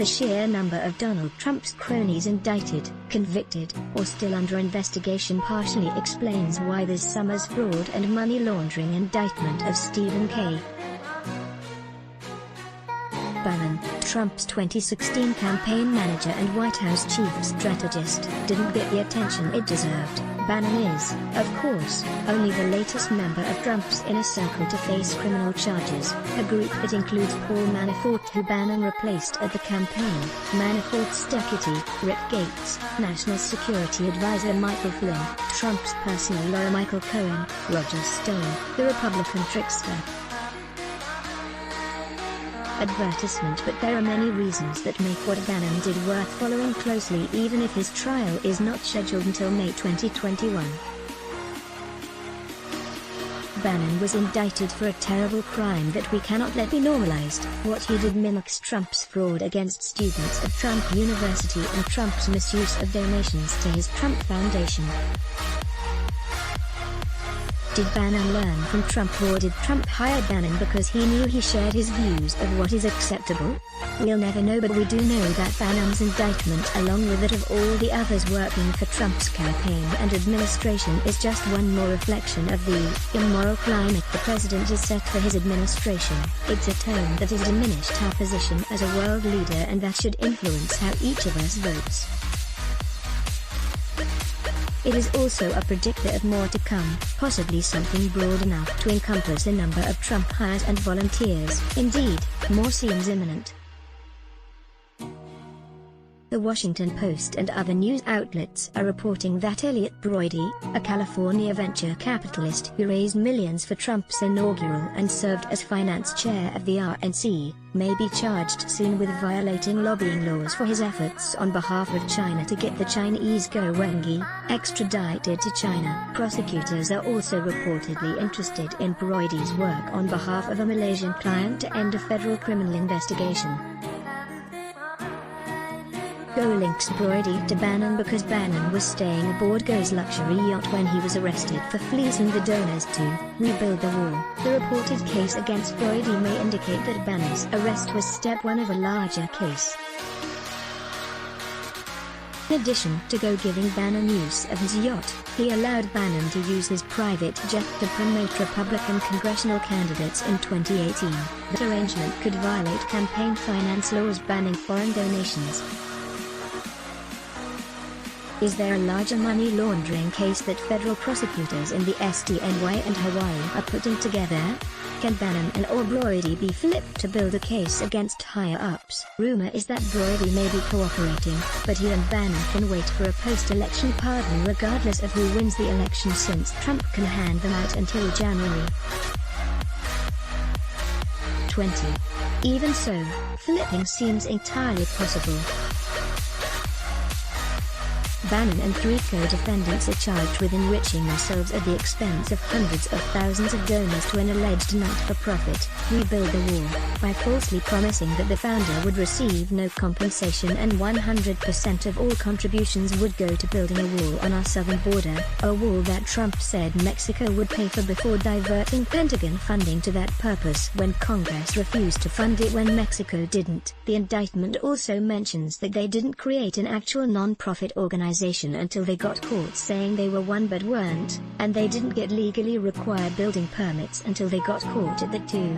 The sheer number of Donald Trump's cronies indicted, convicted, or still under investigation partially explains why this summer's fraud and money laundering indictment of Stephen K. Bannon, Trump's 2016 campaign manager and White House chief strategist, didn't get the attention it deserved. Bannon is, of course, only the latest member of Trump's inner circle to face criminal charges, a group that includes Paul Manafort, who Bannon replaced at the campaign, Manafort's deputy, Rick Gates, National Security Advisor Michael Flynn, Trump's personal lawyer Michael Cohen, Roger Stone, the Republican trickster. Advertisement. But there are many reasons that make what Bannon did worth following closely, even if his trial is not scheduled until May 2021. Bannon was indicted for a terrible crime that we cannot let be normalized. What he did mimics Trump's fraud against students at Trump University and Trump's misuse of donations to his Trump Foundation. Did Bannon learn from Trump, or did Trump hire Bannon because he knew he shared his views of what is acceptable? We'll never know, but we do know that Bannon's indictment, along with that of all the others working for Trump's campaign and administration, is just one more reflection of the immoral climate the president has set for his administration. It's a tone that has diminished our position as a world leader, and that should influence how each of us votes. It is also a predictor of more to come, possibly something broad enough to encompass a number of Trump hires and volunteers. Indeed, more seems imminent. The Washington Post and other news outlets are reporting that Elliot Broidy, a California venture capitalist who raised millions for Trump's inaugural and served as finance chair of the RNC, may be charged soon with violating lobbying laws for his efforts on behalf of China to get the Chinese Guo Wengi extradited to China. Prosecutors are also reportedly interested in Broidy's work on behalf of a Malaysian client to end a federal criminal investigation. Go links Broidy to Bannon because Bannon was staying aboard Go's luxury yacht when he was arrested for fleecing the donors to rebuild the wall. The reported case against Broidy may indicate that Bannon's arrest was step one of a larger case. In addition to Go giving Bannon use of his yacht, he allowed Bannon to use his private jet to promote Republican congressional candidates in 2018. That arrangement could violate campaign finance laws banning foreign donations. Is there a larger money laundering case that federal prosecutors in the SDNY and Hawaii are putting together? Can Bannon and or Broidy be flipped to build a case against higher-ups? Rumor is that Broidy may be cooperating, but he and Bannon can wait for a post-election pardon regardless of who wins the election, since Trump can hand them out until January 20. Even so, flipping seems entirely possible. Bannon and three co-defendants are charged with enriching themselves at the expense of hundreds of thousands of donors to an alleged not-for-profit, Rebuild the Wall, by falsely promising that the founder would receive no compensation and 100% of all contributions would go to building a wall on our southern border, a wall that Trump said Mexico would pay for before diverting Pentagon funding to that purpose when Congress refused to fund it when Mexico didn't. The indictment also mentions that they didn't create an actual non-profit organization until they got caught saying they were one but weren't, and they didn't get legally required building permits until they got caught at that too.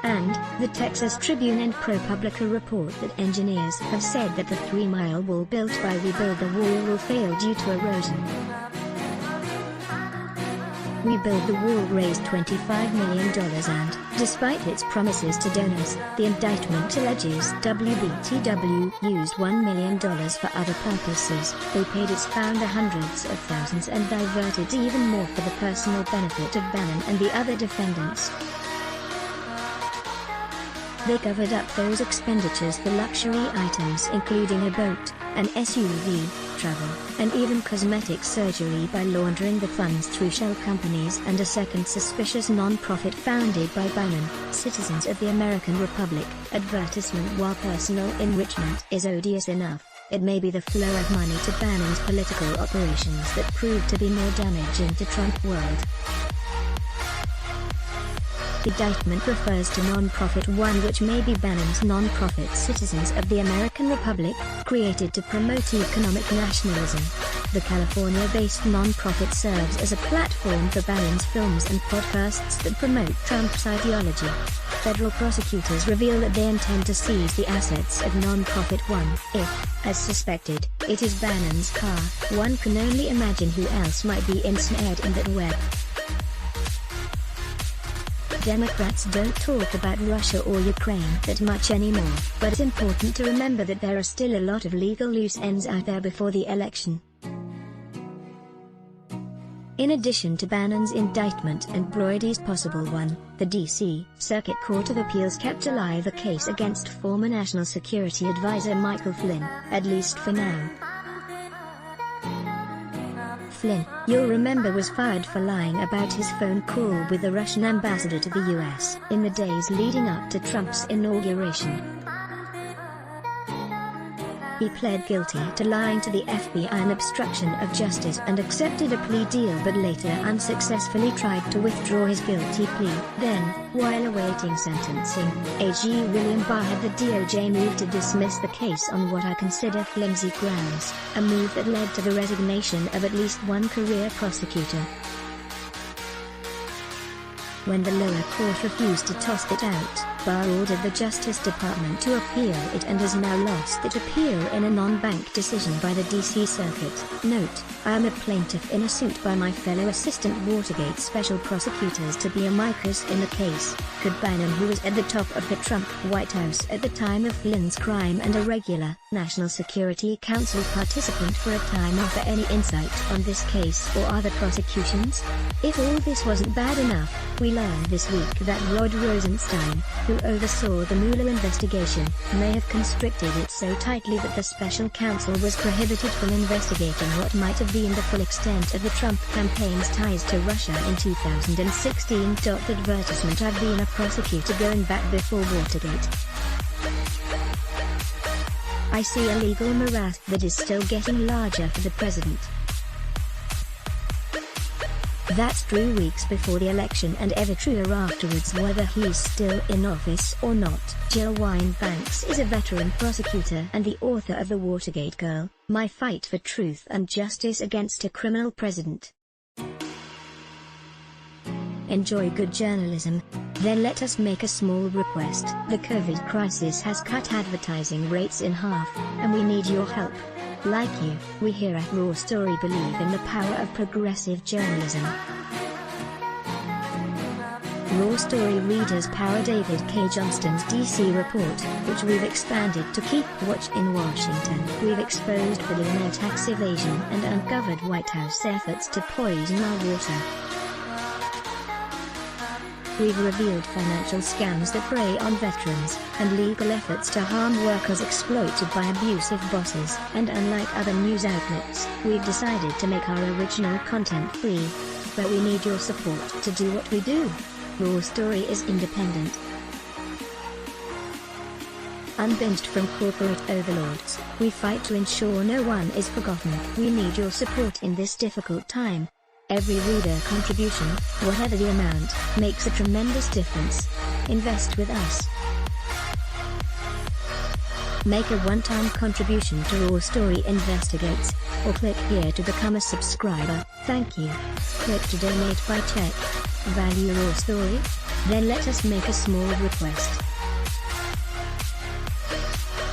And, the Texas Tribune and ProPublica report that engineers have said that the 3-mile wall built by Rebuild the Wall will fail due to erosion. Rebuild the Wall raised $25 million and, despite its promises to donors, the indictment alleges WBTW used $1 million for other purposes. They paid its founder hundreds of thousands and diverted even more for the personal benefit of Bannon and the other defendants. They covered up those expenditures for luxury items including a boat, an SUV, travel, and even cosmetic surgery by laundering the funds through shell companies and a second suspicious non-profit founded by Bannon, Citizens of the American Republic. Advertisement. While personal enrichment is odious enough, it may be the flow of money to Bannon's political operations that proved to be more damaging to Trump world. The indictment refers to Non-Profit One, which may be Bannon's non-profit Citizens of the American Republic, created to promote economic nationalism. The California-based non-profit serves as a platform for Bannon's films and podcasts that promote Trump's ideology. Federal prosecutors reveal that they intend to seize the assets of Non-Profit One if, as suspected, it is Bannon's car. One can only imagine who else might be ensnared in that web. Democrats don't talk about Russia or Ukraine that much anymore, but it's important to remember that there are still a lot of legal loose ends out there before the election. In addition to Bannon's indictment and Broidy's possible one, the D.C. Circuit Court of Appeals kept alive a case against former National Security Advisor Michael Flynn, at least for now. Flynn, you'll remember, was fired for lying about his phone call with the Russian ambassador to the U.S. in the days leading up to Trump's inauguration. He pled guilty to lying to the FBI and obstruction of justice and accepted a plea deal, but later unsuccessfully tried to withdraw his guilty plea. Then, while awaiting sentencing, AG William Barr had the DOJ move to dismiss the case on what I consider flimsy grounds, a move that led to the resignation of at least one career prosecutor. When the lower court refused to toss it out, Barr ordered the Justice Department to appeal it and has now lost its appeal in a non-bank decision by the D.C. Circuit. Note, I am a plaintiff in a suit by my fellow assistant Watergate special prosecutors to be amicus in the case. Could Bannon, who was at the top of the Trump White House at the time of Flynn's crime and a regular National Security Council participant for a time, offer any insight on this case or other prosecutions? If all this wasn't bad enough, we learned this week that Rod Rosenstein, who oversaw the Mueller investigation, may have constricted it so tightly that the special counsel was prohibited from investigating what might have been the full extent of the Trump campaign's ties to Russia in 2016. The advertisement: I've been a prosecutor going back before Watergate. I see a legal morass that is still getting larger for the president. That's true weeks before the election and ever truer afterwards, whether he's still in office or not. Jill Wine-Banks is a veteran prosecutor and the author of The Watergate Girl, My Fight for Truth and Justice Against a Criminal President. Enjoy good journalism? Then let us make a small request. The COVID crisis has cut advertising rates in half, and we need your help. Like you, we here at Raw Story believe in the power of progressive journalism. Raw Story readers power David K. Johnston's DC report, which we've expanded to keep watch in Washington. We've exposed billionaire tax evasion and uncovered White House efforts to poison our water. We've revealed financial scams that prey on veterans, and legal efforts to harm workers exploited by abusive bosses. And unlike other news outlets, we've decided to make our original content free. But we need your support to do what we do. Raw Story is independent, unbinged from corporate overlords. We fight to ensure no one is forgotten. We need your support in this difficult time. Every reader contribution, whatever the amount, makes a tremendous difference. Invest with us. Make a one-time contribution to Raw Story Investigates, or click here to become a subscriber. Thank you. Click to donate by check. Value Raw Story? Then let us make a small request.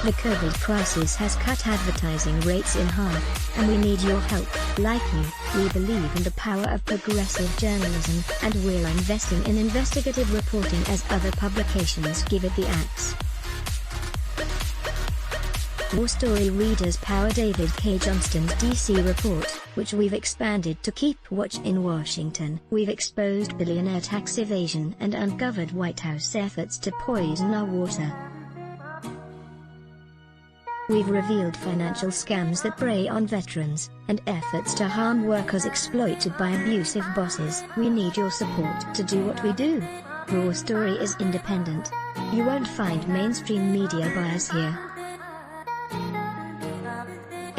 The COVID crisis has cut advertising rates in half, and we need your help. Like you, we believe in the power of progressive journalism, and we're investing in investigative reporting as other publications give it the axe. Raw Story readers power David K. Johnston's DC report, which we've expanded to keep watch in Washington. We've exposed billionaire tax evasion and uncovered White House efforts to poison our water. We've revealed financial scams that prey on veterans, and efforts to harm workers exploited by abusive bosses. We need your support to do what we do. Raw Story is independent. You won't find mainstream media bias here.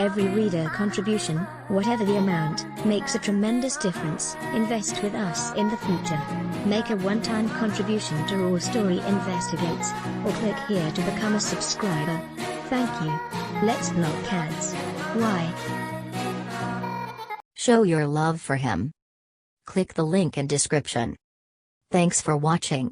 Every reader contribution, whatever the amount, makes a tremendous difference. Invest with us in the future. Make a one-time contribution to Raw Story Investigates, or click here to become a subscriber. Thank you. Let's block ads. Why? Show your love for him. Click the link in description. Thanks for watching.